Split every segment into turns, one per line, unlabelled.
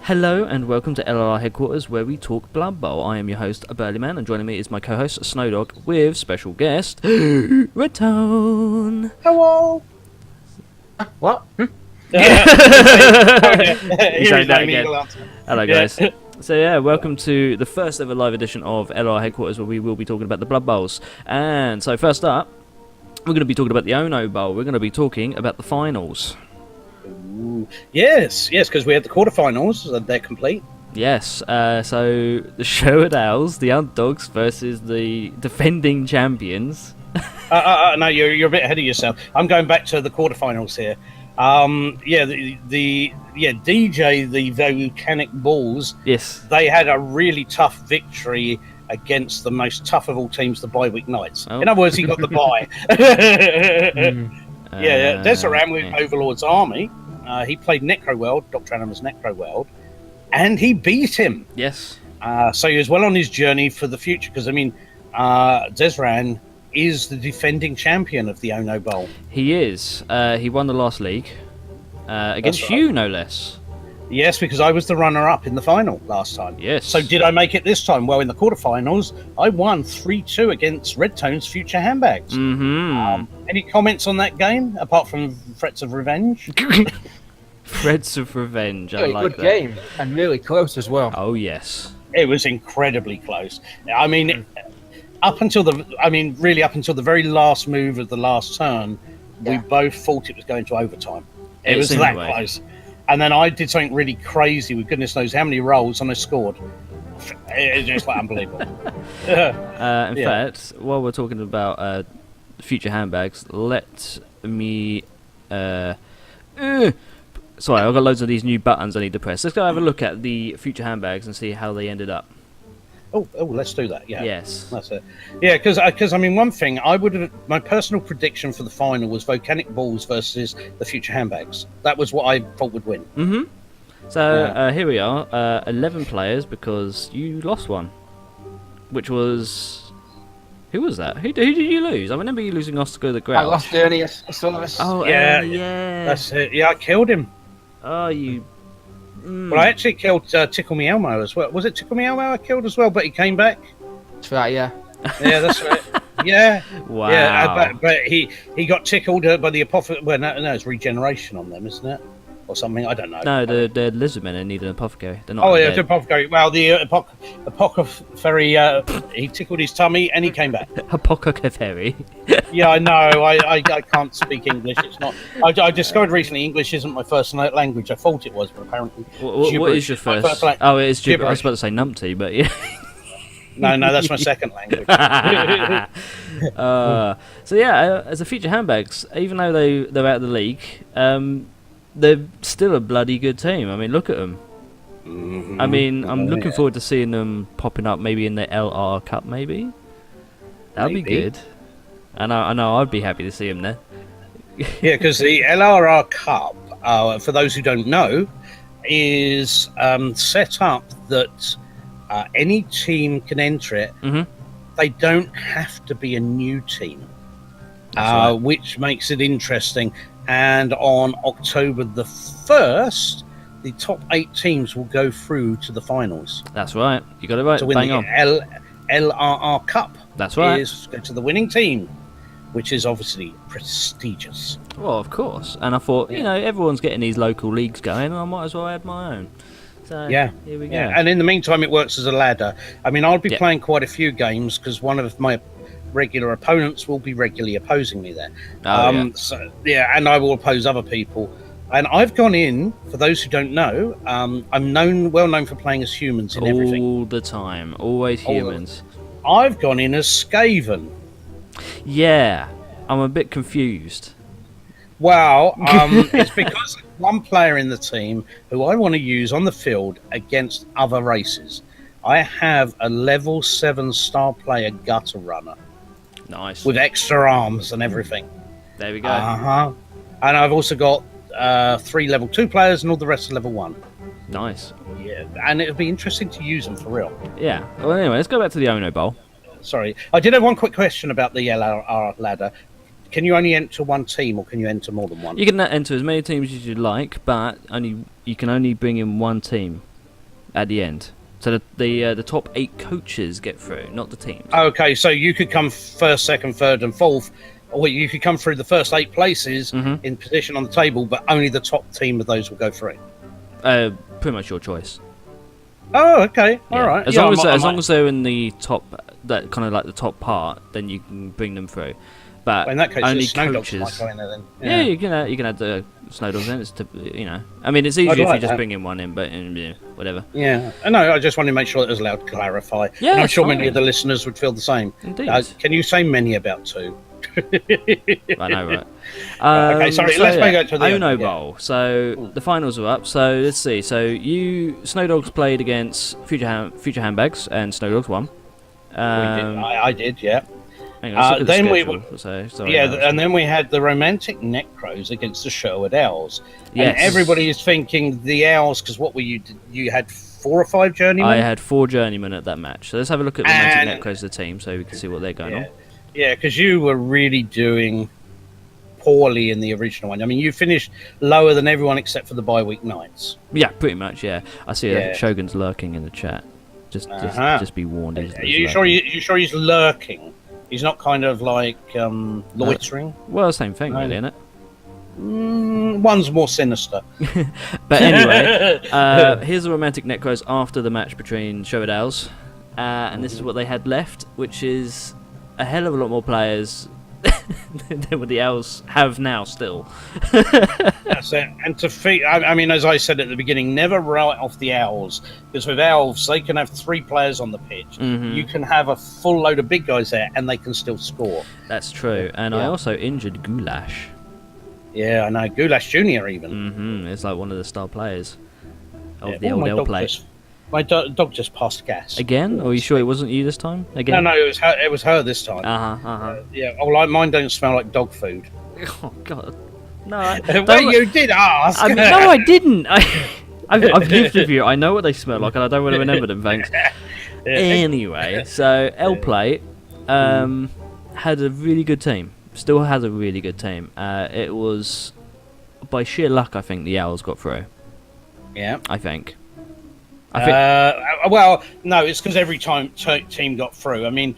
Hello and welcome to LRR Headquarters, where we talk Blood Bowl. I am your host, Burlyman, and joining me is my co-host, Snowdog, with special guest, Redtone.
Hello.
What?
You say that again. Hello, guys. So yeah, welcome to the first ever live edition of LRR Headquarters, where we will be talking about the Blood Bowls. And so first up, we're going to be talking about the Ono Bowl. We're going to be talking about the finals.
Ooh. Yes, because we had the quarterfinals, and they're complete.
Yes, so the Sherwood Owls, the underdogs, versus the defending champions.
No, you're a bit ahead of yourself. I'm going back to the quarterfinals here. DJ, the volcanic balls.
Yes,
they had a really tough victory against the most tough of all teams, the bye-week Knights.
Oh.
In other words, he got the bye. Desert with Overlords Army. He played Necroworld, Dr. Anima's Necroworld, and he beat him.
Yes.
So he was well on his journey for the future, because, Desran is the defending champion of the Ono Bowl.
He is. He won the last league against you, no less.
Yes, because I was the runner-up in the final last time.
Yes.
So did I make it this time? Well, in the quarterfinals, I won 3-2 against Redtone's Future Handbags.
Mm-hmm.
Any comments on that game, apart from threats of revenge?
Threats of revenge.
Really
I like
good
that.
game and really close as well.
Oh yes.
It was incredibly close. I mean, up until the very last move of the last turn, we both thought it was going to overtime. It was that close. And then I did something really crazy with goodness knows how many rolls, and I scored. It's just like unbelievable.
In fact, while we're talking about future handbags, let me. Sorry, I've got loads of these new buttons I need to press. Let's go have a look at the future handbags and see how they ended up.
Oh, let's do that. Yeah.
Yes.
That's it. Yeah, because one thing my personal prediction for the final was volcanic balls versus the future handbags. That was what I thought would win.
Mm-hmm. So here we are, 11 players, because you lost one, which was who was that? Who did you lose? I remember you losing Oscar the Grouch.
I lost Ernie.
Oh
yeah. That's it. Yeah, I killed him.
Oh, you.
Well, I actually killed Tickle Me Elmo as well. Was it Tickle Me Elmo I killed as well? But he came back.
That's right, yeah.
Yeah, that's right. Yeah.
Wow.
Yeah, but he got tickled by the apothecary. Well, no, it's regeneration on them, isn't it? Or something, I don't know.
No, the lizard men need an apothecary. They're not.
Oh, yeah, the apothecary. Well, the apothecary, he tickled his tummy and he came back.
Apothecary.
Yeah, I know. I can't speak English. It's not. I discovered recently English isn't my first language. I thought it was, but apparently.
What is your first? Oh, it is gibberish. I was about to say numpty, but yeah.
No, that's my second language.
So yeah, as a future handbags, even though they're out of the league, they're still a bloody good team. I mean, look at them.
Mm-hmm.
I mean, I'm looking forward to seeing them popping up maybe in the LRR Cup, maybe. That'd be good. I know I'd be happy to see them there.
Yeah, because the LRR Cup, for those who don't know, is set up that any team can enter it.
Mm-hmm.
They don't have to be a new team,
right.
Which makes it interesting. And on October the 1st, the top 8 teams will go through to the finals.
That's right. You got it right.
To win
Bang
the
on.
LRR Cup.
That's right.
Is go to the winning team, which is obviously prestigious.
Well, of course. And I thought, everyone's getting these local leagues going, and I might as well add my own. So here we go.
Yeah. And in the meantime, it works as a ladder. I mean, I'll be playing quite a few games because one of my regular opponents will be regularly opposing me there. And I will oppose other people. And I've gone in, for those who don't know, I'm well known for playing as humans in everything.
All the time. Always humans.
I've gone in as Skaven.
Yeah. I'm a bit confused.
Well, it's because of one player in the team who I want to use on the field against other races. I have a level 7 star player gutter runner.
Nice.
With extra arms and everything.
There we go.
And I've also got 3 level 2 players and all the rest are level 1.
Nice.
Yeah, and it'll be interesting to use them for real.
Yeah. Well, anyway, let's go back to the Ono Bowl.
Sorry. I did have one quick question about the LRR ladder. Can you only enter one team, or can you enter more than one?
You can enter as many teams as you like, but you can only bring in one team. at the end. So the top 8 coaches get through, not the teams.
Okay, so you could come first, second, third, and fourth, or you could come through the first 8 places in position on the table, but only the top team of those will go through.
Pretty much your choice.
Oh, okay, all right.
As long as they're in the top, that kind of like the top part, then you can bring them through. But
in that case,
only
Snow
coaches.
Dogs might go in there then.
Yeah, you can add the Snow Dogs in. It's I mean, it's easier if you just bring in one in, but whatever.
Yeah, I know. I just wanted to make sure that it was allowed to clarify.
Yeah,
and I'm sure
fine.
many of the listeners would feel the same.
Indeed.
Can you say many about 2?
I know, right?
Okay, sorry. Let's make it to the
Ono Bowl. So the finals are up. So let's see. So Snow Dogs played against Future Handbags, and Snow Dogs won.
I did, yeah.
Hang on,
then
and
then we had the Romantic Necros against the Sherwood Owls.
Yes.
And everybody is thinking the Owls, because what were you? You had 4 or 5 journeymen?
I had 4 journeymen at that match. So let's have a look at Romantic Necros, the team, so we can see what they're going on.
Yeah, because you were really doing poorly in the original one. I mean, you finished lower than everyone except for the bye-week nights.
Yeah, pretty much, yeah. I see Shogun's lurking in the chat. Just be warned.
You sure he's lurking? He's not kind of like loitering?
Well, same thing, really, isn't it?
One's more sinister.
But anyway, here's the Romantic Necros after the match between Sherwood Owls. And this is what they had left, which is a hell of a lot more players than what the Owls have now still.
That's it. And I mean, as I said at the beginning, never write off the Owls, because with Owls, they can have 3 players on the pitch. You can have a full load of big guys there, and they can still score.
That's true. And I also injured Goulash.
Yeah, I know. Goulash Jr. even.
It's like one of the star players of the old L play.
My dog just passed gas.
Again? Or are you sure it wasn't you this time? Again?
No, it was her this time. Yeah, mine don't smell like dog food.
Oh, God. No,
you did ask.
No, I didn't. I've lived with you. I know what they smell like, and I don't want to remember them, thanks. Anyway, so L-Play had a really good team. Still has a really good team. It was by sheer luck, I think, the Owls got through.
Yeah.
I think.
Well, no, it's because every time team got through. I mean,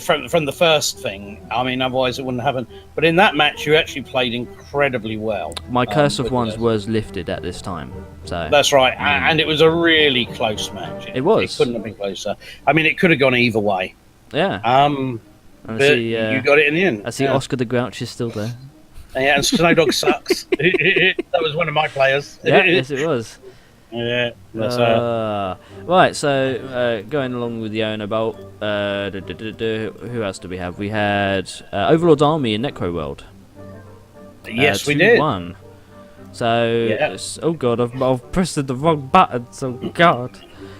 from the first thing, I mean, otherwise it wouldn't happen. But in that match, you actually played incredibly well.
My Curse of Wands was lifted at this time. So
that's right, and it was a really close match.
It was.
It couldn't have been closer. I mean, it could have gone either way.
Yeah.
But you got it in the end.
I see Oscar the Grouch is still there.
Yeah, and Snow Dog sucks. That was one of my players.
Yeah, yes, it was.
Yeah.
Right, so going along with the Ono Bowl, who else did we have? We had Overlords Army in Necro World.
Yes, we did.
2-1. So, oh god, I've pressed the wrong button. So god.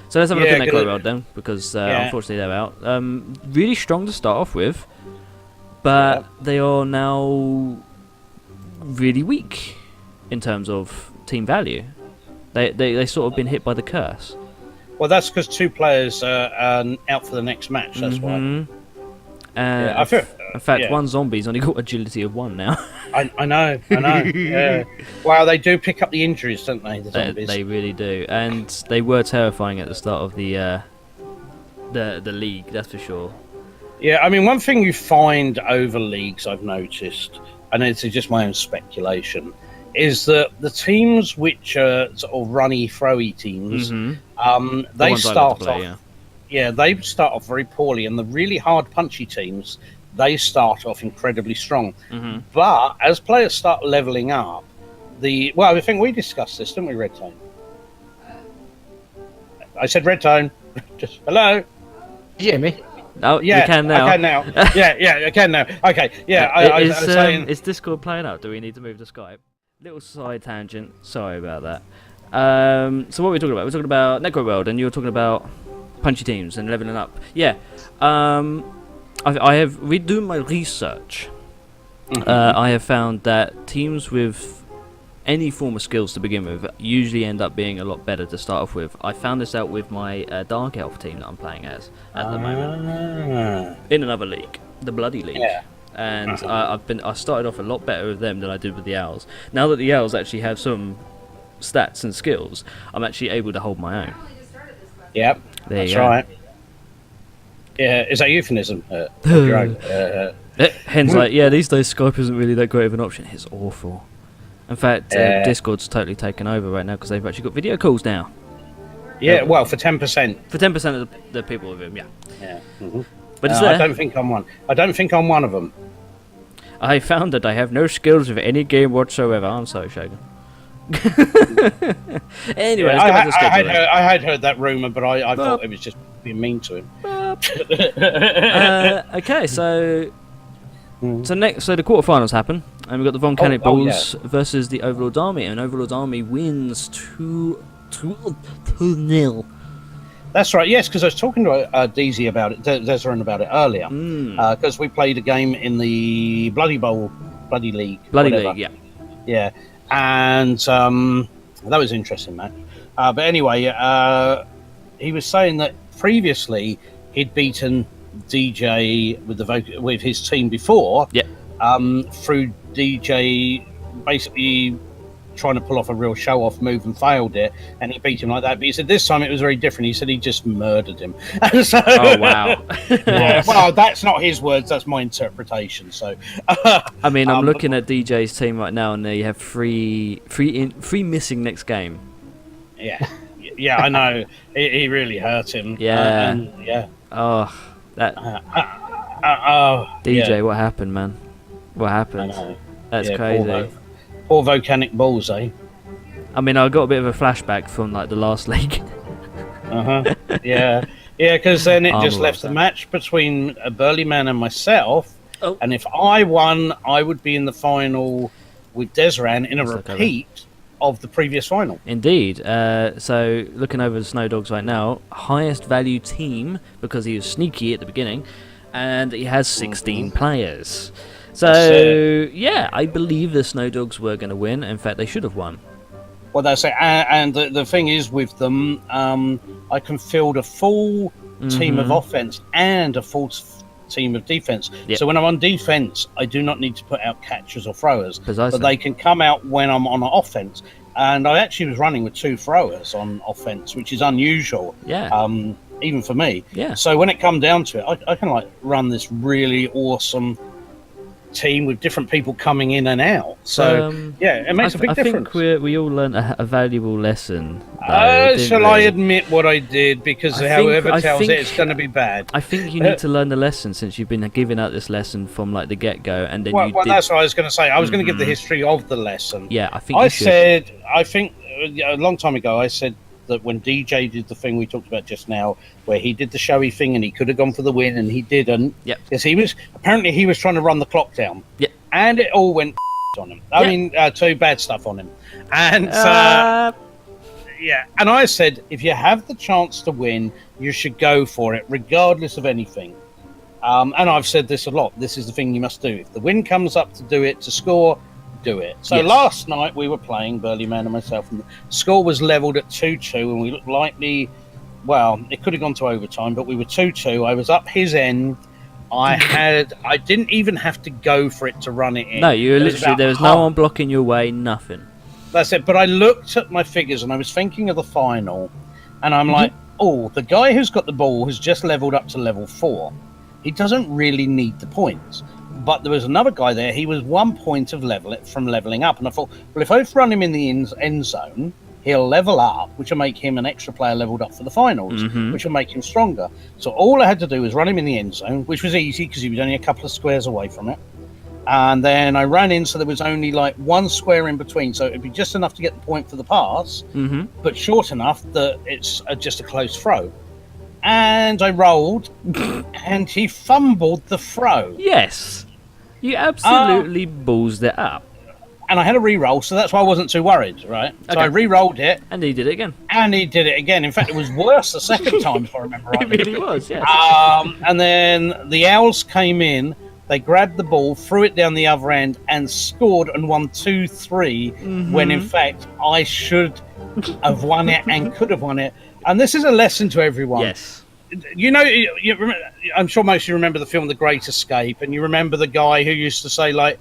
So let's have a look at Necro World then, because unfortunately they're out. Really strong to start off with, but they are now really weak in terms of team value. They sort of been hit by the curse.
Well, that's because 2 players are out for the next match. That's why.
In fact, one zombie's only got agility of 1 now.
I know. Yeah. Wow, they do pick up the injuries, don't they? The zombies.
They really do, and they were terrifying at the start of the league. That's for sure.
Yeah, I mean, one thing you find over leagues, I've noticed, and it's just my own speculation, is that the teams which are sort of runny, throwy teams, they start off. Yeah, they start off very poorly, and the really hard, punchy teams, they start off incredibly strong. But as players start leveling up, I think we discussed this, didn't we, Redtone? I said Redtone. Just hello.
You hear me?
Oh, yeah, you can now.
I can now. yeah, I can now. Okay, yeah. I was saying,
is Discord playing up? Do we need to move to Skype? Little side tangent. Sorry about that. So what were we talking about? We're talking about Necro World, and you were talking about punchy teams and leveling up. Yeah. I have redoing my research. I have found that teams with any form of skills to begin with usually end up being a lot better to start off with. I found this out with my Dark Elf team that I'm playing as at the moment in another league, the Bloody League. Yeah. And I started off a lot better with them than I did with the Owls. Now that the Owls actually have some stats and skills, I'm actually able to hold my own.
Yep,
There
that's
you go.
right. Yeah, is that euphemism? Your own,
Hen's like, yeah, these days Skype isn't really that great of an option. It's awful. In fact, Discord's totally taken over right now because they've actually got video calls now.
yeah, well, for 10%.
For 10% of the people with him, yeah.
Yeah. Mm-hmm.
But it's there.
I don't think I'm one. I don't think I'm one of them.
I found that I have no skills with any game whatsoever. I'm so shaken. Anyway,
Yeah,
let's get back to the schedule.
I had heard that rumor, but I thought it was just being mean to him.
Okay, so the quarterfinals happen, and we've got the Volcanic Bulls versus the Overlords Army, and Overlords Army wins 2-0.
That's right. Yes, because I was talking to DZ about it, Desiree about it earlier, because we played a game in the Bloody League,
yeah.
Yeah, and that was interesting, man. But anyway, he was saying that previously he'd beaten DJ with his team before, through DJ basically trying to pull off a real show-off move and failed it, and he beat him like that. But he said this time it was very different. He said he just murdered him. So,
oh wow!
Yeah, well, that's not his words. That's my interpretation. So,
I mean, I'm looking at DJ's team right now, and they have three missing next game.
Yeah, yeah, I know. He really hurt him.
Yeah,
yeah.
Oh, that DJ, what happened, man? What happened?
I know.
That's crazy.
Poor Volcanic Bulls, eh?
I mean, I got a bit of a flashback from like the last league.
Yeah, because then it just left the match between Burly Man and myself.
Oh. And
if I won, I would be in the final with Desran in a repeat of the previous final.
Indeed. So looking over the Snow Dogs right now, highest value team because he was sneaky at the beginning, and he has 16 players. So, yeah, I believe the Snow Dogs were going to win. In fact, they should have won.
Well, that's it. And the thing is with them, I can field a full team of offense and a full team of defense.
Yep.
So when I'm on defense, I do not need to put out catchers or throwers.
Precisely.
But they can come out when I'm on offense. And I actually was running with 2 throwers on offense, which is unusual.
Yeah.
Even for me.
Yeah.
So when it come down to it, I can like run this really awesome team with different people coming in and out. So yeah, it makes a big difference.
I think we all learned a valuable lesson.
Shall I admit what I did? Because whoever tells it, it's going to be bad.
I think you need to learn the lesson since you've been giving out this lesson from like the get-go, and then
well, that's what I was going to say. I was going to give the history of the lesson.
Yeah, I think I
think a long time ago I said that when DJ did the thing we talked about just now, where he did the showy thing and he could have gone for the win and he didn't.
Yep.
Because he was trying to run the clock down.
Yep.
And it all went on him. I mean, 2 bad stuff on him. And yeah. And I said, if you have the chance to win, you should go for it, regardless of anything. And I've said this a lot. This is the thing you must do. If the win comes up to do it, to score, do it. So last night we were playing, Burly Man and myself, and the score was levelled at 2-2, and we looked likely, well, it could have gone to overtime, but we were 2-2. I was up his end. I didn't even have to go for it to run it in.
No, you were literally, there was no one blocking your way, nothing.
That's it. But I looked at my figures and I was thinking of the final, and I'm like, oh, the guy who's got the ball has just levelled up to level 4. He doesn't really need the points. But there was another guy there. He was 1 point of from levelling up. And I thought, well, if I run him in the end zone, he'll level up, which will make him an extra player leveled up for the finals, which will make him stronger. So all I had to do was run him in the end zone, which was easy because he was only a couple of squares away from it. And then I ran in, so there was only like 1 square in between. So it'd be just enough to get the point for the pass, but short enough that it's just a close throw. And I rolled, and he fumbled the throw.
Yes. You absolutely ballsed it up.
And I had a re-roll, so that's why I wasn't too worried, right? So I re-rolled it.
And he did it again.
In fact, it was worse the second time, if I remember right.
It really was, yes.
And then the Owls came in, they grabbed the ball, threw it down the other end, and scored and won 2-3, when in fact I should have won it and could have won it. And this is a lesson to everyone.
Yes.
You know, I'm sure most of you remember the film The Great Escape, and you remember the guy who used to say, like,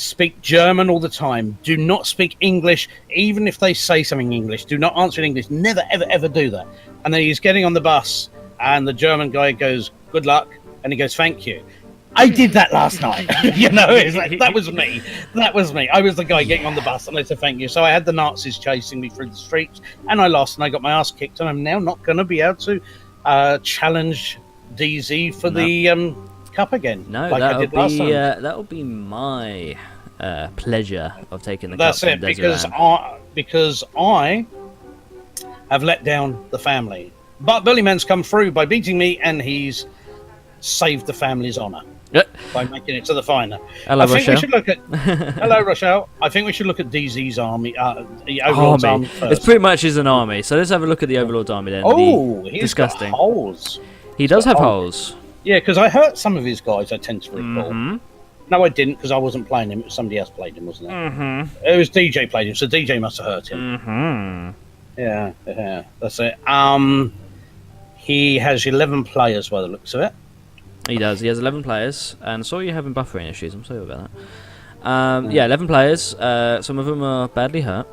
speak German all the time. Do not speak English, even if they say something in English. Do not answer in English. Never, ever, ever do that. And then he's getting on the bus, and the German guy goes, "Good luck," and he goes, "Thank you." I did that last night. It's like, that was me. That was me. I was the guy getting on the bus, and I said, "Thank you." So I had the Nazis chasing me through the streets, and I lost, and I got my ass kicked, and I'm now not going to be able to challenge DZ for the cup again.
No,
like I did last time.
that'll be my pleasure of taking the cup.
That's it, because I have let down the family. But Billy Man's come through by beating me, and he's saved the family's honour by making it to the final.
Hello, Rochelle.
Hello, Rochelle. I think we should look at DZ's army, the Overlord's army first.
It's pretty much an army. So let's have a look at the Overlord's army then.
Oh, he's
disgusting.
got holes.
He does have holes.
Yeah, because I hurt some of his guys, I tend to recall. No, I didn't, because I wasn't playing him. It was somebody else played him, wasn't it? It was DJ played him, so DJ must have hurt him. Yeah, that's it. He has 11 players by the looks of it.
He does. He has 11 players, and saw you having buffering issues. I'm sorry about that. Yeah, 11 players. Some of them are badly hurt,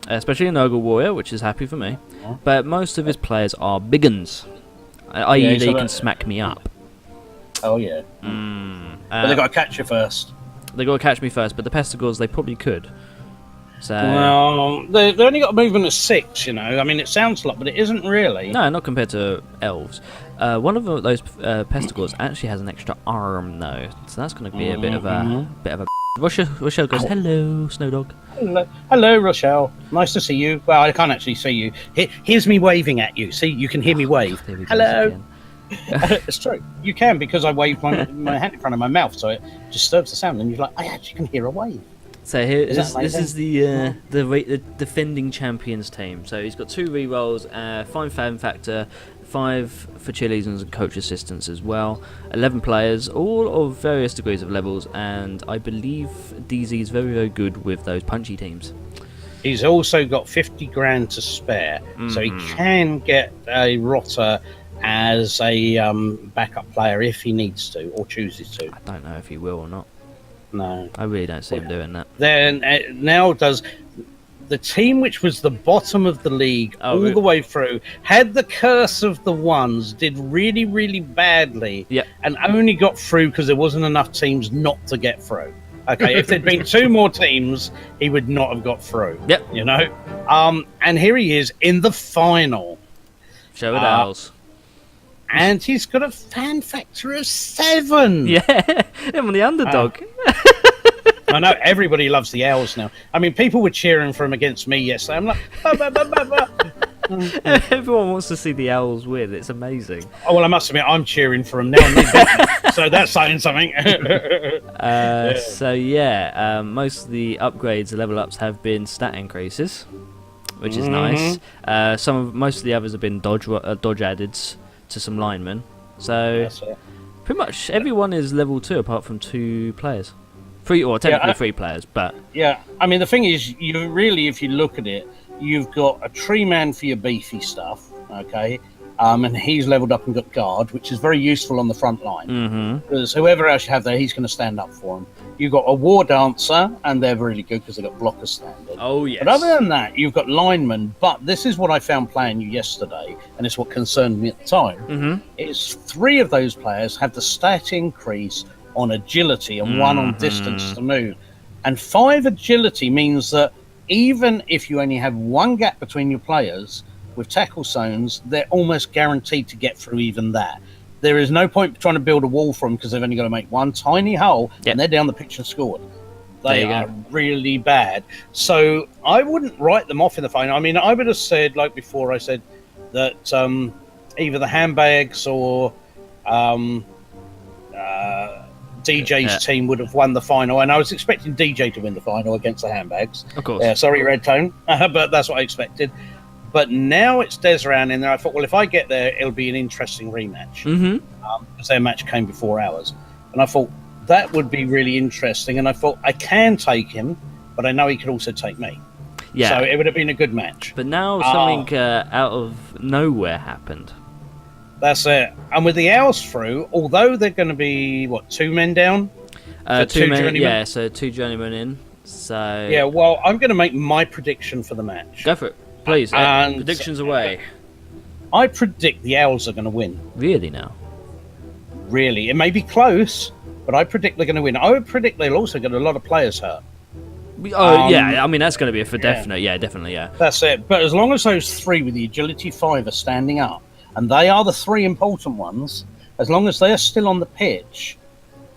especially an Ogre Warrior, which is happy for me. But most of his players are big uns, i.e. they can smack me up.
Oh, yeah. But they've got to catch you first.
They've got to catch me first, but the Pestigores, they probably could. So,
well, they've only got a movement of 6, I mean, it sounds a lot, but it isn't really.
No, not compared to elves. One of those Pestigores actually has an extra arm, though, so that's going to be a bit of a. Rochelle goes, "Hello, Snowdog."
Hello, Rochelle. Nice to see you. Well, I can't actually see you. Here's me waving at you. See, you can hear me wave. Hello. It's true. You can, because I waved my hand in front of my mouth, so it disturbs the sound, and you're like, I actually can hear a wave.
So here, this is the defending champions team. So he's got 2 rerolls, 5 fan factor, 5 for cheerleaders and coach assistants as well. 11 players, all of various degrees of levels, and I believe DZ is very, very good with those punchy teams.
He's also got 50 grand to spare, so he can get a rotter as a backup player if he needs to or chooses to.
I don't know if he will or not.
No,
I really don't see him doing that.
Then now does the team which was the bottom of the league all the way through, had the curse of the ones, did really, really badly, and only got through because there wasn't enough teams not to get through. Okay, if there'd been 2 more teams, he would not have got through. And here he is in the final.
Sherwood Owls.
And he's got a fan factor of 7.
Yeah, I'm the underdog.
I know everybody loves the Owls now. I mean, people were cheering for him against me yesterday. I'm like,
everyone wants to see the Owls win. It's amazing.
Oh, well, I must admit, I'm cheering for him now. So that's saying something.
So, most of the upgrades, the level ups, have been stat increases, which is nice. Most of the others have been dodge added to some linemen. So, pretty much everyone is level 2 apart from 2 players. 3, or technically 3 players, but...
Yeah, I mean, the thing is, you really, if you look at it, you've got a tree man for your beefy stuff, okay? And he's leveled up and got guard, which is very useful on the front line. Because whoever else you have there, he's going to stand up for him. You've got a war dancer, and they're really good because they've got blocker standard.
Oh, yes.
But other than that, you've got linemen. But this is what I found playing you yesterday, and it's what concerned me at the time. Is 3 of those players have the stat increase on agility and 1 on distance to move. And 5 agility means that even if you only have 1 gap between your players, with tackle zones, they're almost guaranteed to get through even that. There is no point trying to build a wall for them because they've only got to make 1 tiny hole and they're down the pitch and scored. They are really bad. So I wouldn't write them off in the final. I mean, I would have said, like before, I said that either the handbags or DJ's team would have won the final, and I was expecting DJ to win the final against the handbags.
Of course.
Sorry, Redtone, but that's what I expected. But now it's Desran in there. I thought, well, if I get there, it'll be an interesting rematch. Because their match came before ours. And I thought, that would be really interesting. And I thought, I can take him, but I know he could also take me. Yeah. So it would have been a good match.
But now something out of nowhere happened.
That's it. And with the Owls through, although they're going to be, 2 men down? two journeymen?
Yeah, so 2 journeymen in. So
Yeah, well, I'm going to make my prediction for the match.
go for it, please.
And
Predictions away.
I predict the Owls are going to win.
Really now?
Really, it may be close, but I predict they're going to win. I would predict they'll also get a lot of players hurt.
Yeah, I mean that's going to be for definite. Yeah, definitely. Yeah,
that's it. But as long as those 3 with the agility 5 are standing up, and they are the 3 important ones, as long as they're still on the pitch,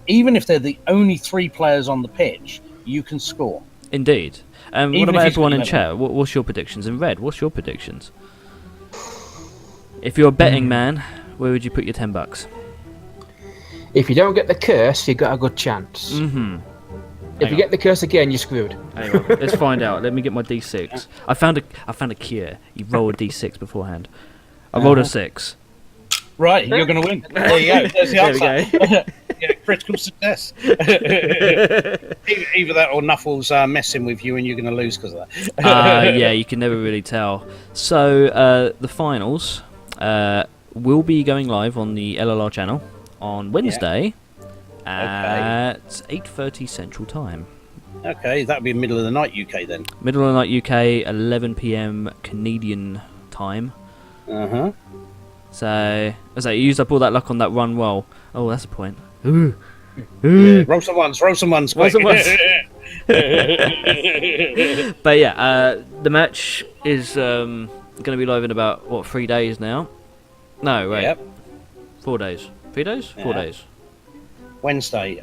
even if they're the only 3 players on the pitch, you can score.
Indeed. What about everyone in chat? What's your predictions? In red, what's your predictions? If you're a betting man, where would you put your $10?
If you don't get the curse, you got a good chance.
Mm-hmm.
If you get the curse again, you're screwed.
Hang on, let's find out. Let me get my D6. I found a cure. You roll a D6 beforehand. I rolled a 6.
Right, you're going to win. There you go. There's the answer. Yeah, critical success. Either that or Nuffle's messing with you and you're going to lose because of that.
Yeah, you can never really tell. So the finals will be going live on the LRR channel on Wednesday at 8:30 Central Time.
Okay, that'll be middle of the night UK then.
Middle of the night UK, 11 PM Canadian time.
Uh-huh.
So, as I used up all that luck on that run well. Oh, that's a point. Ooh.
Yeah, roll some ones.
Roll some ones. But yeah, the match is going to be live in about, 3 days now? No, wait. Yep. 4 days. 3 days? 4 days.
Wednesday.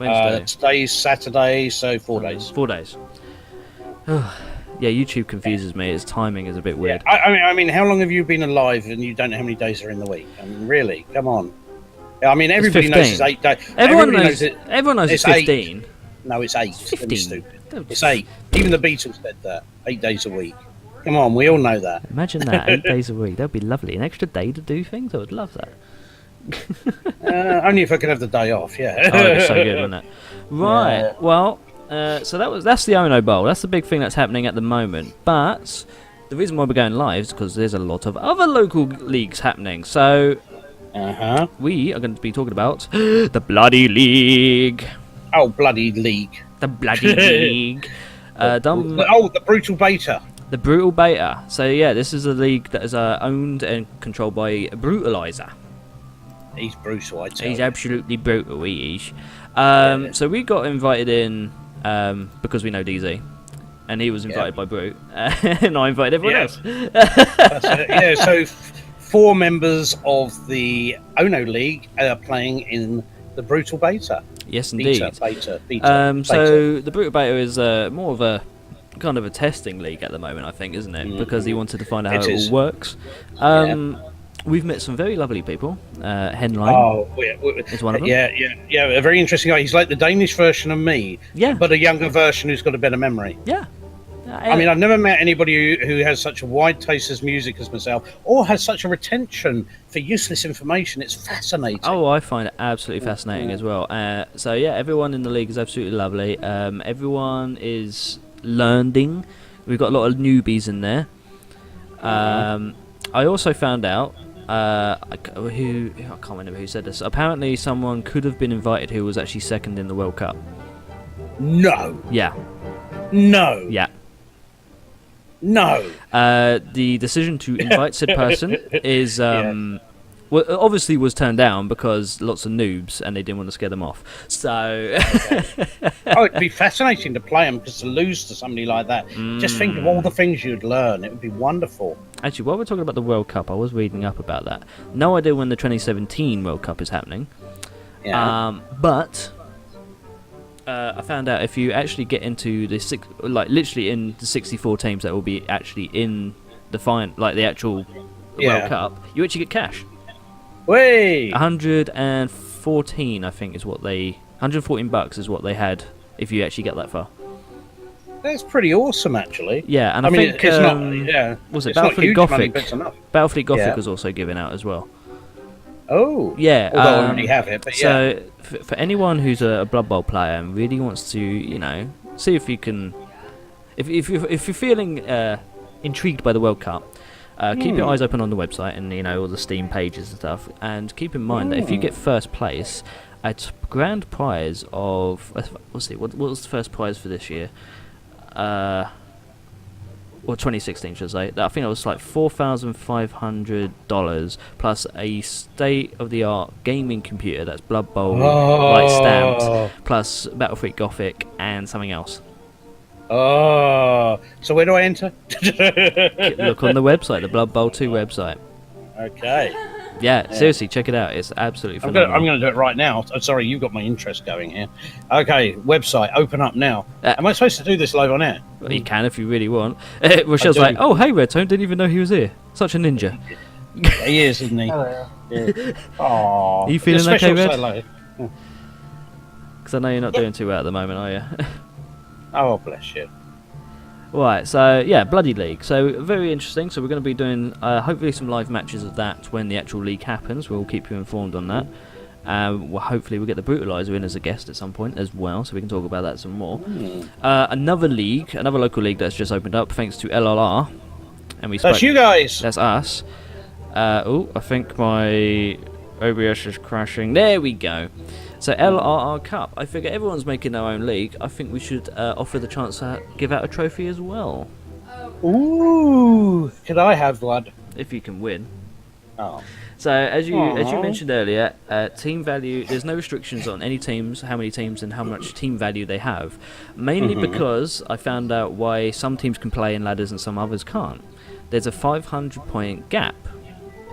Today's Saturday, so 4 days.
4 days. Yeah, YouTube confuses me. Its timing is a bit weird.
Yeah. I mean, how long have you been alive and you don't know how many days are in the week? I mean, really? Come on. I mean, everybody knows it's 8 days.
Everyone knows it's 15.
8. No, it's 8.
It's 15.
Stupid. It's 8. Even the Beatles said that. 8 days a week. Come on, we all know that.
Imagine that, 8 days a week. That'd be lovely. An extra day to do things. I would love that.
Only if I could have the day off, yeah.
Oh, that'd be so good, wouldn't it? Right. Yeah. Well, so that's the Ono Bowl. That's the big thing that's happening at the moment. But the reason why we're going live is because there's a lot of other local leagues happening. So we are going to be talking about the Bloody League.
Oh, Bloody League.
The Bloody League.
The Brutal Beta.
The Brutal Beta. So yeah, this is a league that is owned and controlled by Brutalizer.
He's brutal, I tell you.
He's absolutely brutal, he is. So we got invited in because we know DZ. And he was invited by Brute. And I invited everyone else.
That's it. Yeah, so 4 members of the Ono League are playing in the Brutal Beta.
Yes, indeed.
Beta.
So the Brutal Beta is more of a kind of a testing league at the moment, I think, isn't it? Mm-hmm. Because he wanted to find out how it all works. We've met some very lovely people. Henline is one of them.
Yeah, a very interesting guy. He's like the Danish version of me, but a younger version who's got a better memory.
Yeah.
I mean, I've never met anybody who has such a wide taste as music as myself, or has such a retention for useless information. It's fascinating.
Oh, I find it absolutely fascinating as well. So yeah, everyone in the league is absolutely lovely. Everyone is learning. We've got a lot of newbies in there. I also found out I can't remember who said this. Apparently, someone could have been invited who was actually second in the World Cup.
No.
Yeah.
No.
Yeah.
No.
The decision to invite said person is well, obviously was turned down because lots of noobs and they didn't want to scare them off. So
it'd be fascinating to play them, because to lose to somebody like that, just think of all the things you'd learn. It would be wonderful.
Actually, while we're talking about the World Cup, I was reading up about that. No idea when the 2017 World Cup is happening. Yeah. But I found out if you actually get into the literally in the 64 teams that will be actually in the the actual World Cup, you actually get cash.
Way
114, I think, is what $114 is what they had if you actually get that far.
That's pretty awesome, actually.
Yeah, and I think
it's not.
Was it
it's
Battlefleet Gothic?
Battlefleet
Gothic was also given out as well.
Oh,
yeah.
Although I already have it, but
so for anyone who's a Blood Bowl player and really wants to, see if you can, if you're feeling intrigued by the World Cup. Keep your eyes open on the website and all the Steam pages and stuff, and keep in mind that if you get first place, grand prize of let's see, what was the first prize for this year? Or 2016, should I say? I think it was like $4,500 plus a state-of-the-art gaming computer that's Blood Bowl like stamped, plus Battlefleet Gothic and something else.
Oh, so where do I enter?
Look on the website, the Blood Bowl 2 website.
Okay.
Yeah, seriously, check it out. It's absolutely phenomenal.
I'm going to do it right now. Oh, sorry, you've got my interest going here. Okay, website, open up now. Am I supposed to do this live on air?
Well, you can if you really want. Rochelle's like, oh, hey, Redtone, didn't even know he was here. Such a ninja.
He is, isn't he?
Hello.
Yeah. Aww.
Are you feeling okay, Red?
Because
I know you're not doing too well at the moment, are you?
Oh, bless you.
Right, so yeah, Bloody League. So very interesting. So we're going to be doing hopefully some live matches of that when the actual league happens. We'll keep you informed on that. Hopefully we'll get the Brutalizer in as a guest at some point as well, so we can talk about that some more. Another league, another local league that's just opened up thanks to LRR. And
That's you guys.
That's us. I think my OBS is crashing. There we go. So LRR Cup. I figure everyone's making their own league. I think we should offer the chance to give out a trophy as well.
Ooh, could I have one?
If you can win.
Oh.
So as you mentioned earlier, team value. There's no restrictions on any teams, how many teams, and how much team value they have. Mainly because I found out why some teams can play in ladders and some others can't. There's a 500-point gap.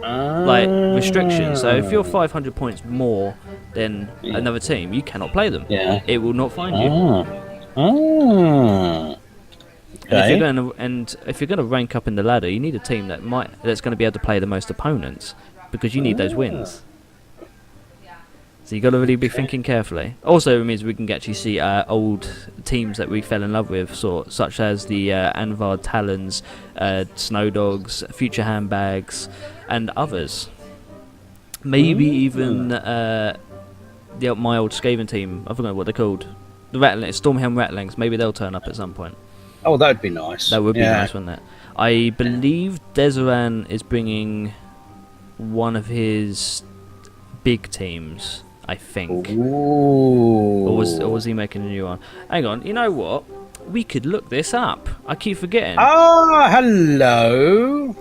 Like restrictions. So if you're 500 points more than another team, you cannot play them.
Yeah.
It will not find you.
Okay.
And if you're going to rank up in the ladder, you need a team that's going to be able to play the most opponents, because you need those wins. So you got to really be thinking carefully. Also, it means we can actually see old teams that we fell in love with, such as the Anvar Talons, Snow Dogs, Future Handbags, and others. Maybe even my old Skaven team. I forgot what they're called. The Stormhelm Rattlings. Maybe they'll turn up at some point.
Oh, that would be nice.
That would be nice, wouldn't it? I believe Deseran is bringing one of his big teams, I think.
Ooh.
Or was he making a new one? Hang on, you know what? We could look this up. I keep forgetting.
Ah, hello.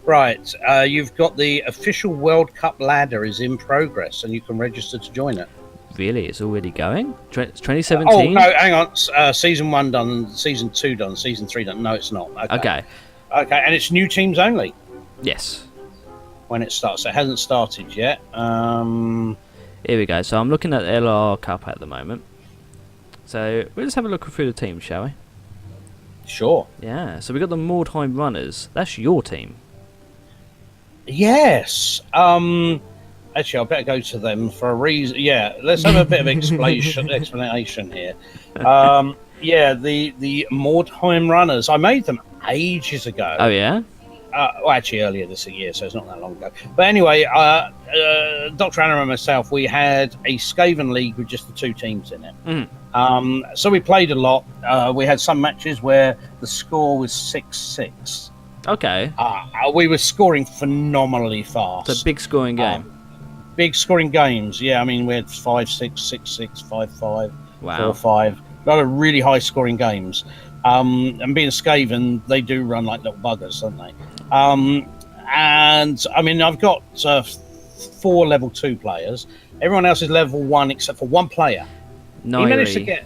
Right, you've got the official World Cup ladder is in progress, and you can register to join it.
Really? It's already going? 2017?
Oh, no, hang on. Season 1 done, Season 2 done, Season 3 done. No, it's not. Okay, and it's new teams only.
Yes.
When it starts. It hasn't started yet.
Here we go. So I'm looking at the LRR Cup at the moment. So we'll just have a look through the teams, shall we?
Sure.
Yeah, so we got the Mordheim Runners. That's your team.
Yes. Actually, I better go to them for a reason. Yeah, let's have a bit of explanation here. Yeah, the Mordheim Runners. I made them ages ago.
Oh, yeah?
Well, actually, earlier this year, so it's not that long ago. But anyway, Dr. Anna and myself, we had a Skaven league with just the 2 teams in it. So we played a lot. We had some matches where the score was 6-6.
Okay.
We were scoring phenomenally fast.
It's a big scoring game.
Big scoring games, yeah. I mean, we had 5-6, 6-6, 5-5,
wow.
4-5. A lot of really high scoring games. And being Skaven, they do run like little buggers, don't they? And I mean, I've got 4 level 2 players. Everyone else is level 1 except for one player.
He
managed to get,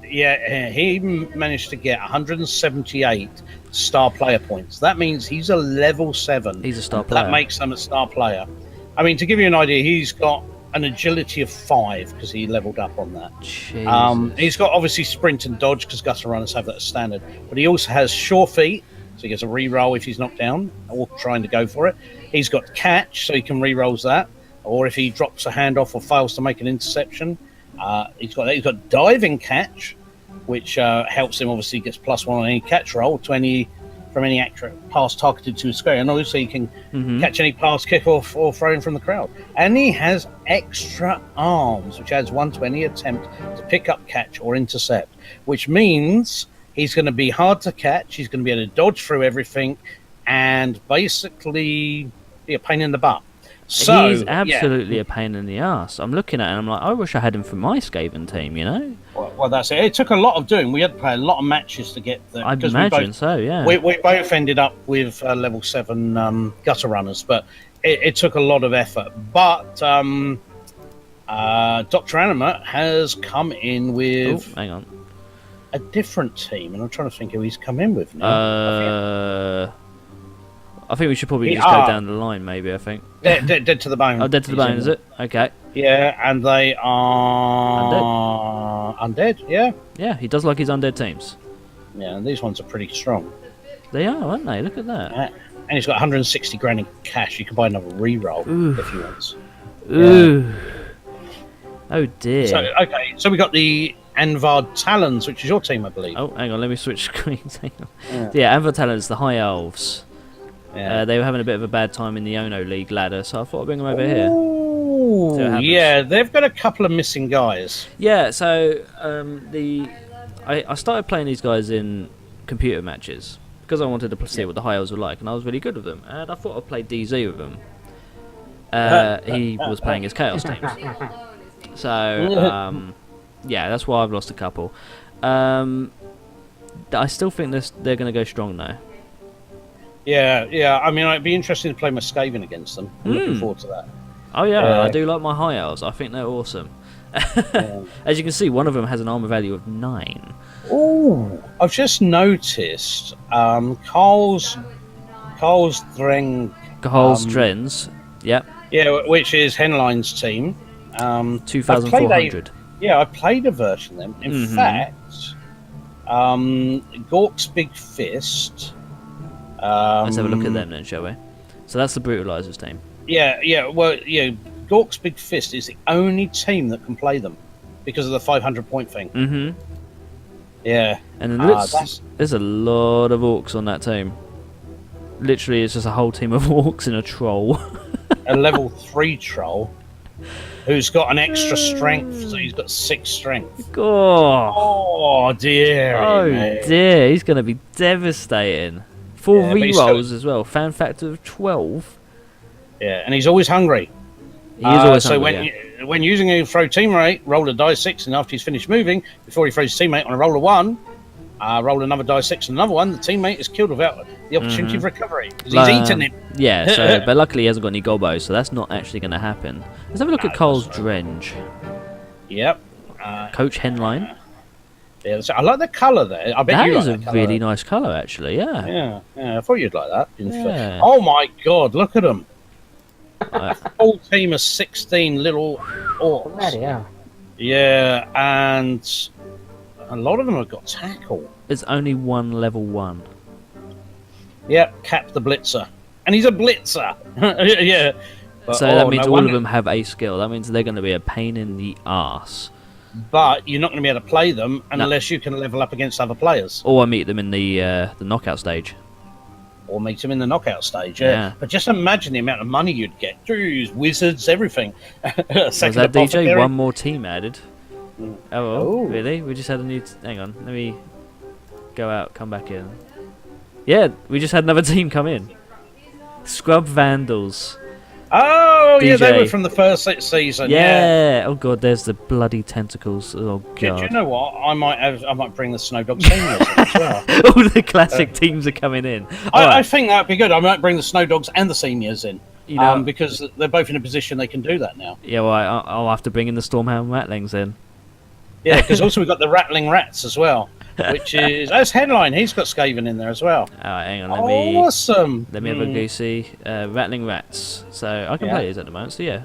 he managed to get 178 star player points. That means he's a level 7.
He's a star player.
That makes him a star player. I mean, to give you an idea, he's got an agility of 5 because he leveled up on that. He's got obviously sprint and dodge because gutter runners have that as standard, but he also has sure feet, so he gets a re-roll if he's knocked down or trying to go for it. He's got catch, so he can re-rolls that, or if he drops a handoff or fails to make an interception. He's got diving catch, which helps him. Obviously, gets +1 on any catch roll from any accurate pass targeted to his square, and obviously he can catch any pass, kick off, or throw in from the crowd. And he has extra arms, which adds 120 attempt to pick up, catch, or intercept, which means he's going to be hard to catch. He's going to be able to dodge through everything, and basically be a pain in the butt. So
he's absolutely a pain in the ass. I'm looking at it and I'm like, I wish I had him for my Skaven team, you know?
Well, that's it. It took a lot of doing. We had to play a lot of matches to get there.
I'd imagine so, yeah.
We both ended up with level 7 gutter runners, but it took a lot of effort. But Dr. Anima has come in with
hang on.
a different team, and I'm trying to think who he's come in with now.
I think we should probably just go down the line, maybe, I think.
Dead to the bone.
Oh, Dead to the Bone, is it? Okay.
Yeah, and they are... Undead, yeah.
Yeah, he does like his undead teams.
Yeah, and these ones are pretty strong.
They are, aren't they? Look at that.
And he's got 160 grand in cash. You can buy another reroll if he wants.
Ooh.
Yeah.
Oh, dear.
So we got the Anvard Talons, which is your team, I believe.
Oh, hang on, let me switch screens. Hang on. Yeah, Anvard Talons, the High Elves.
Yeah.
They were having a bit of a bad time in the Ono League ladder, so I thought I'd bring them over here.
Yeah, they've got a couple of missing guys.
Yeah, so I started playing these guys in computer matches because I wanted to see what the High Elves were like, and I was really good with them. And I thought I'd play DZ with them. He was playing his Chaos teams. So, yeah, that's why I've lost a couple. I still think they're going to go strong now.
Yeah. I mean, it'd be interesting to play my Skaven against them. I'm looking forward to that.
Oh, yeah, I do like my High Elves. I think they're awesome. As you can see, one of them has an armor value of 9.
Oh, I've just noticed Carl's
Trends, yep.
Yeah, which is Henline's team.
2,400.
I played a version of them. In fact, Gork's Big Fist.
Let's have a look at them then, shall we? So that's the Brutalizers team.
Gork's Big Fist is the only team that can play them because of the 500-point thing.
Mm-hmm.
Yeah.
And then there's a lot of orcs on that team. Literally, it's just a whole team of orcs and a troll.
A level 3 troll who's got an extra strength, so he's got 6 strength.
Oh
dear.
Dear, he's going to be devastating. 4 rerolls as well. Fan factor of 12.
Yeah, and he's always hungry.
He is always hungry.
So when using a throw teammate, roll a die 6, and after he's finished moving, before he throws his teammate on a roll of 1, roll another die 6 and another one, the teammate is killed without the opportunity of recovery. Because he's eaten him.
Yeah, but luckily he hasn't got any gobos, so that's not actually going to happen. Let's have a look at Cole's Drenge.
Yep.
Coach Henline.
Yeah, I like the colour there. I bet
that
you
is
like
a
that colour.
really nice colour, actually. Yeah.
I thought you'd like that.
Yeah.
Oh my God! Look at them. Whole team of 16 little orcs. Yeah, and a lot of them have got tackle.
It's only one level 1.
Yep, Cap the Blitzer, and he's a Blitzer. Yeah. But,
so that means all of them have a skill. That means they're going to be a pain in the arse.
But you're not going to be able to play them unless you can level up against other players.
Or I meet them in the knockout stage.
Or meet them in the knockout stage, yeah. But just imagine the amount of money you'd get. Jews, wizards, everything.
Was that DJ? One more team added. Oh, really? We just had a new... Hang on, let me go out, come back in. Yeah, we just had another team come in. Scrub Vandals.
Oh,
DJ.
Yeah, they were from the first season.
Yeah. Oh god, there's the bloody tentacles. Oh god.
Do you know what? I might bring the Snowdog Seniors in as well.
All the classic teams are coming in.
I think that'd be good. I might bring the Snowdogs and the Seniors in.
You know,
because they're both in a position they can do that now.
Yeah, well, I'll have to bring in the Stormhound Ratlings in.
Yeah, because also we've got the Rattling Rats as well, which is... That's Headline. He's got Skaven in there as well.
Alright, hang on.
Awesome.
Let me have a goosey. Rattling Rats. So I can play these at the moment, so yeah.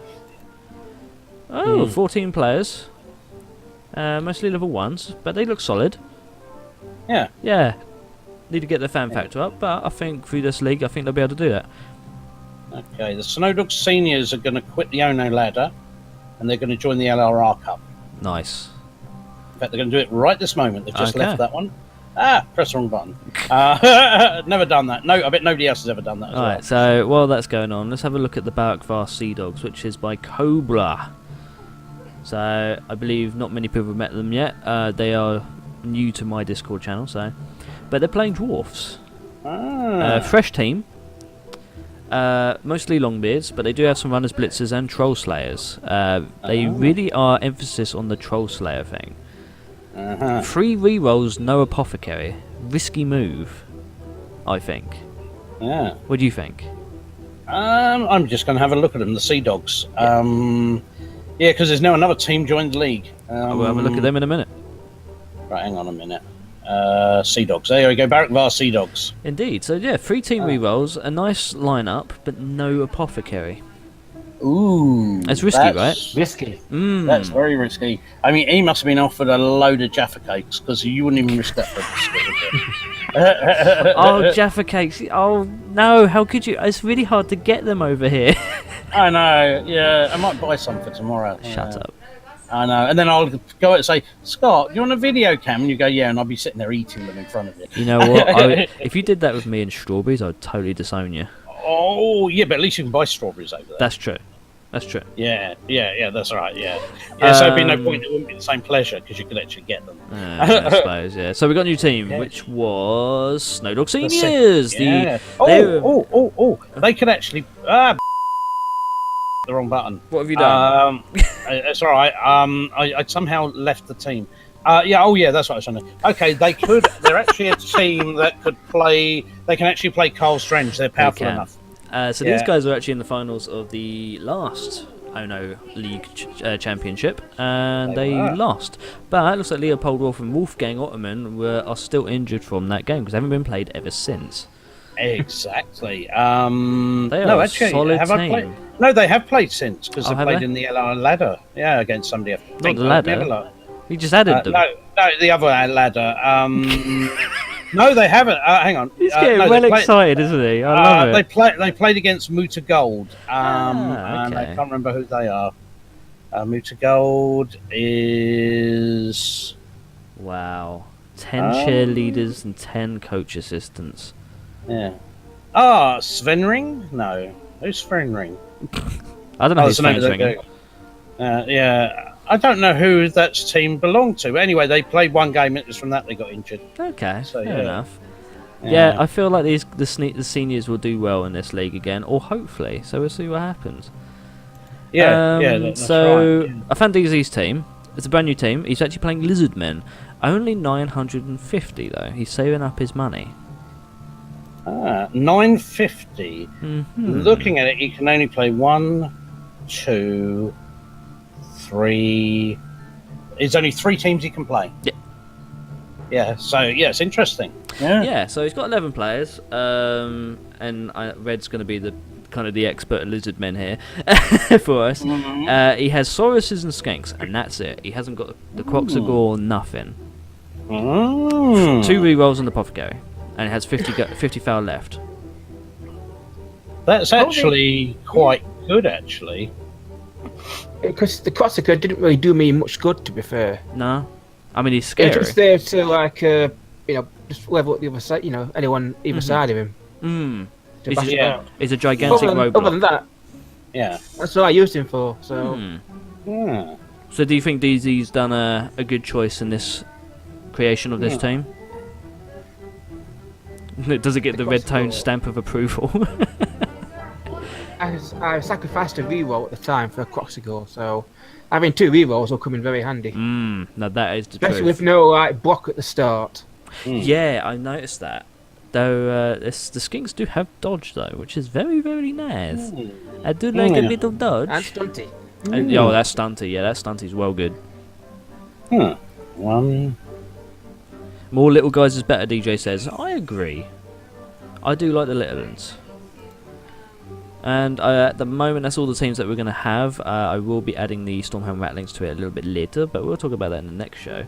Oh, 14 players. Mostly level 1s, but they look solid.
Yeah.
Yeah. Need to get the fan factor up, but I think through this league, I think they'll be able to do that.
Okay, the Snowdog Seniors are going to quit the Ono ladder, and they're going to join the LRR Cup.
Nice.
In fact, they're going to do it right this moment. They've just left that one. Press the wrong button. Never done that. No, I bet nobody else has ever done that as well.
Alright, so while that's going on, let's have a look at the Barakvar Sea Dogs, which is by Cobra. So, I believe not many people have met them yet. They are new to my Discord channel, so... But they're playing Dwarfs. Fresh team. Mostly Longbeards, but they do have some Runners, Blitzers, and Troll Slayers. They really are emphasis on the Troll Slayer thing. 3 rerolls, no Apothecary. Risky move, I think.
Yeah.
What do you think?
I'm just going to have a look at them, the Sea Dogs. Yeah, because there's now another team joined the league.
We'll have a look at them in a minute.
Right, hang on a minute. Sea Dogs. There we go. Barrack Var Sea Dogs.
Indeed. So yeah, 3 team rerolls, a nice lineup, but no Apothecary.
Ooh,
It's risky, right?
Risky.
That's very risky. I mean, he must have been offered a load of Jaffa cakes because you wouldn't even risk that for biscuit.
Oh, Jaffa cakes. Oh no, how could you? It's really hard to get them over here.
I know. Yeah, I might buy some for tomorrow.
Shut up.
I know. And then I'll go out and say, Scott, do you want a video cam? And you go, yeah, and I'll be sitting there eating them in front of you.
You know what? If you did that with me and strawberries, I'd totally disown you.
Oh, yeah, but at least you can buy strawberries over there.
That's true. That's true.
Yeah, that's right, yeah. So it'd be no point, it wouldn't be the same pleasure because you could actually get them.
I suppose, yeah. So we got a new team, which was Snowdog Seniors.
Yeah. They could actually... the wrong button.
What have you done?
It's all right. I somehow left the team. That's what I was saying. Okay, they're actually a team that could play... They can actually play Carl Strange. They're powerful enough.
These guys are actually in the finals of the last Ono League Championship, and they lost. But it looks like Leopold Wolf and Wolfgang Ottoman are still injured from that game because they haven't been played ever since.
Exactly.
They are a solid team.
No, they have played since because they played in the LRR ladder. Yeah, against somebody.
Not the ladder. We just added them.
No, the other ladder. No, they haven't. Hang on.
He's getting excited, isn't he? I love it.
They played against Muta Gold. And
okay.
I can't remember who they are. Muta Gold is...
Wow. 10 cheerleaders and 10 coach assistants.
Yeah. Svenring? No. Who's Svenring?
I don't know who's Svenring.
Yeah. I don't know who that team belonged to. Anyway, they played one game. It was from that they got injured.
Okay, so, fair enough. Yeah, I feel like the seniors will do well in this league again, or hopefully. So we'll see what happens. That's so right. I found DZ's team. It's a brand new team. He's actually playing Lizardmen. Only 950 though. He's saving up his money.
950. Mm-hmm. Looking at it, you can only play 1, 2, 3. There's only 3 teams he can play. Yeah. So it's interesting.
Yeah. So he's got 11 players, and Red's going to be the kind of the expert lizard men here for us. Mm-hmm. He has Sauruses and Skanks, and that's it. He hasn't got the Croxagore or nothing. 2 rerolls on the Apothecary, and it has 50 foul left.
That's actually quite good, actually.
Because the Crosshacker didn't really do me much good, to be fair.
No, I mean he's scary.
It's just there to just level up the other side. Anyone either side of him.
He's a gigantic roadblock.
Other than that, that's what I used him for. So,
So do you think DZ's done a good choice in this creation of this team? Does it get the Redtone stamp of approval?
I sacrificed a reroll at the time for a Croxagore, so having 2 rerolls will come in very handy.
Now that is the
especially
truth.
with no block at the start.
Yeah, I noticed that. Though the Skinks do have dodge though, which is very, very nice. I do like a bit of dodge.
And stunty.
That's stunty. Yeah, that stunty's well good.
1.
More little guys is better, DJ says. I agree. I do like the little ones. And at the moment, that's all the teams that we're going to have. I will be adding the Stormhound Rattlings to it a little bit later, but we'll talk about that in the next show.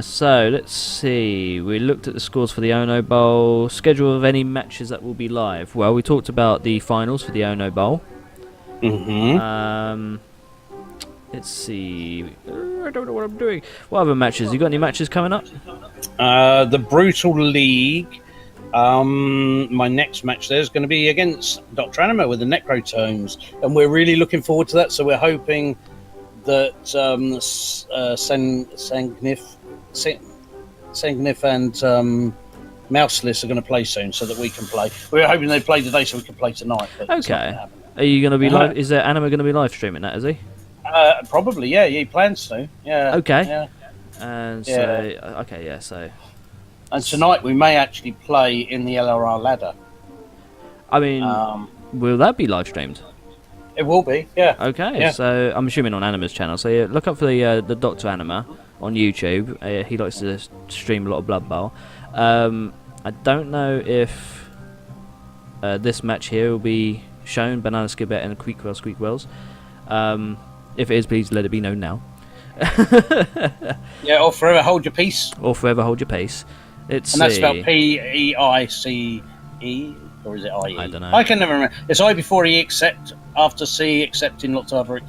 So, let's see. We looked at the scores for the Ono Bowl. Schedule of any matches that will be live. Well, we talked about the finals for the Ono Bowl. Let's see. I don't know what I'm doing. What other matches? You got any matches coming up?
The Brutal League. My next match there is going to be against Dr. Anima with the Necrotomes, and we're really looking forward to that. So we're hoping that Sengnif and Mouseless are going to play soon, so that we can play. We were hoping they'd play today, so we could play tonight. But
Okay. Are you going to be live? Is there Anima going to be live streaming that? Is he?
Probably, yeah. He plans to. Yeah.
Okay.
Yeah.
And so, okay, yeah. So.
And tonight we may actually play in the LRR ladder.
I mean, will that be live streamed?
It will be, yeah.
Okay,
yeah.
So I'm assuming on Anima's channel. So yeah, look up for the Dr. Anima on YouTube. He likes to stream a lot of Blood Bowl. I don't know if this match here will be shown, Banana Skibbet and Squeakwells. If it is, please let it be known now.
Yeah, or forever hold your peace.
Or forever hold your peace.
And that's spelled P-E-I-C-E, or is it I-E?
I don't know.
I can never remember. It's I before E, except after C, except in lots of other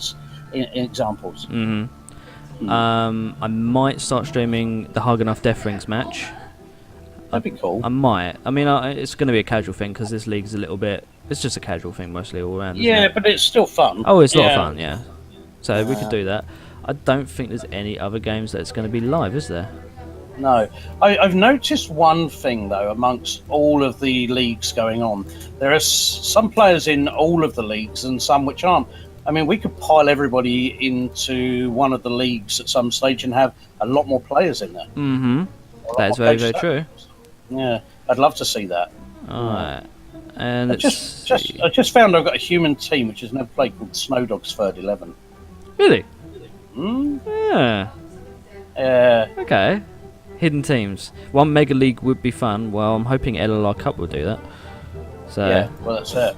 examples.
Mm-hmm. I might start streaming the Hagenuff Death Rings match.
That'd be cool.
I might. I mean, it's going to be a casual thing because this league's a little bit... It's just a casual thing mostly all around.
Yeah, but it's still fun.
Oh, it's a lot of fun, yeah. So we could do that. I don't think there's any other games that's going to be live, is there?
No. I've noticed one thing, though, amongst all of the leagues going on. There are some players in all of the leagues and some which aren't. I mean, we could pile everybody into one of the leagues at some stage and have a lot more players in there.
Mm-hmm. That is very, very true.
Yeah, I'd love to see that.
Alright. And
I just found I've got a human team which has never played called Snow Dogs Third 11.
Really?
Yeah.
Okay. Hidden teams. One Mega League would be fun. Well, I'm hoping LRR Cup will do that. So.
Yeah, well, that's it.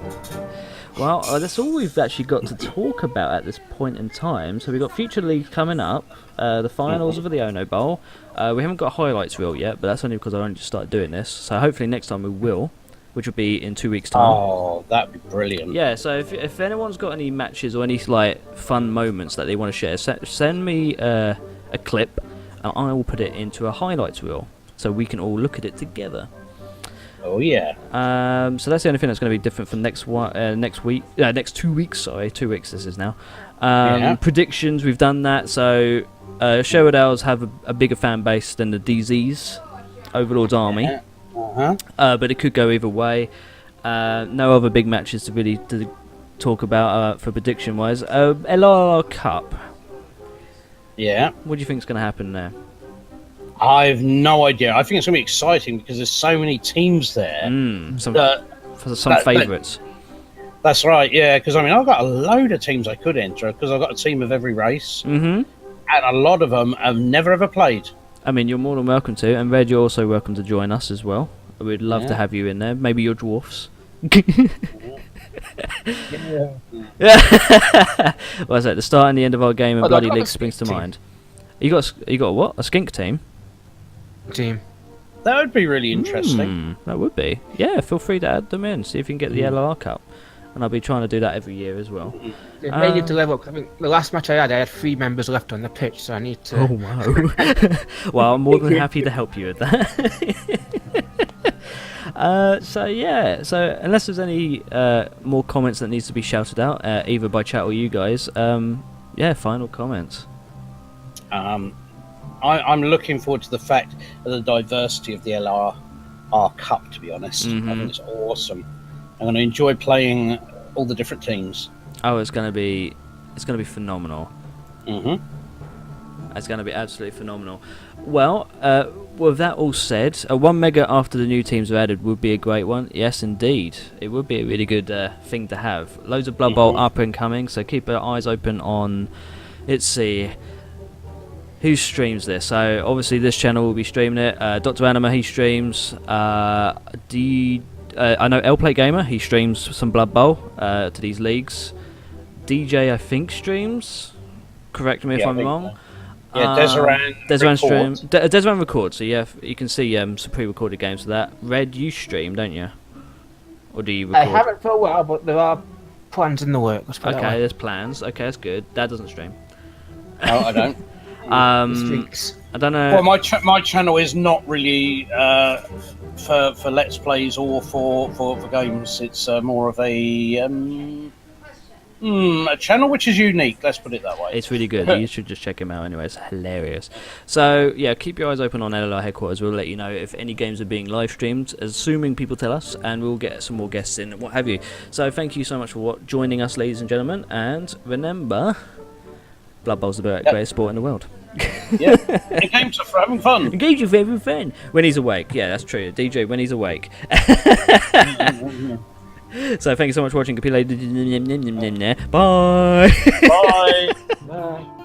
Well, that's all we've actually got to talk about at this point in time. So we've got future leagues coming up, the finals of the Ono Bowl. We haven't got a highlights reel yet, but that's only because I only just started doing this. So hopefully next time we will, which will be in 2 weeks' time.
Oh, that'd be brilliant.
Yeah, so if anyone's got any matches or any fun moments that they want to share, send me a clip, and I will put it into a highlights reel so we can all look at it together.
Oh yeah.
So that's the only thing that's going to be different for next 2 weeks. Sorry, 2 weeks. This is now. Predictions. We've done that. So Sherwood Owls have a bigger fan base than the DZs, Overlords Army.
Yeah.
But it could go either way. No other big matches to talk about for prediction wise. LRR Cup.
Yeah.
What do you think is going to happen there?
I have no idea. I think it's going to be exciting because there's so many teams there.
Some favourites.
That's right, yeah. Because, I mean, I've got a load of teams I could enter because I've got a team of every race. Mm-hmm. And a lot of them have never, ever played.
I mean, you're more than welcome to. And Red, you're also welcome to join us as well. We'd love to have you in there. Maybe you're dwarfs. What's that? The start and the end of our game and Bloody League springs to mind. You got a what? A skink team?
Team.
That would be really interesting.
That would be. Yeah, feel free to add them in. See if you can get the LRR Cup. And I'll be trying to do that every year as well.
Yeah, may need to level up. I think the last match I had 3 members left on the pitch, so I need to.
Oh wow! Well, I'm more than happy to help you with that. So unless there's any more comments that needs to be shouted out, either by chat or you guys, final comments.
I'm looking forward to the fact of the diversity of the LRR Cup, to be honest. I think it's awesome. I'm going to enjoy playing all the different teams.
Oh, it's going to be phenomenal.
Mm-hmm.
It's going to be absolutely phenomenal. Well, with that all said, 1 mega after the new teams are added would be a great one. Yes, indeed. It would be a really good thing to have. Loads of Blood Bowl up and coming, so keep your eyes open on... Let's see... Who streams this? So, obviously this channel will be streaming it. Dr. Anima, he streams. I know L-Play Gamer, he streams some Blood Bowl to these leagues. DJ, I think, streams. Correct me if I'm wrong.
Yeah, Desiree
streams. Desiree records, so yeah, you can see some pre-recorded games for that. Red, you stream, don't you? Or do you record?
I haven't for a while, but there are plans in the works.
Okay, there's plans. Okay, that's good. Dad doesn't stream.
No, I don't.
I don't know.
Well, my channel is not really for Let's Plays or for games. It's more of a A channel which is unique, let's put it that way.
It's really good. You should just check him out anyway. It's hilarious. So, yeah, keep your eyes open on LRR Headquarters. We'll let you know if any games are being live streamed, assuming people tell us, and we'll get some more guests in and what have you. So, thank you so much for joining us, ladies and gentlemen. And remember, Blood Bowl's the greatest sport in the world.
Yeah, and games are for having fun.
Games are for having fun. When he's awake. Yeah, that's true. DJ, when he's awake. So thank you so much for watching. Bye.
Bye.
Bye.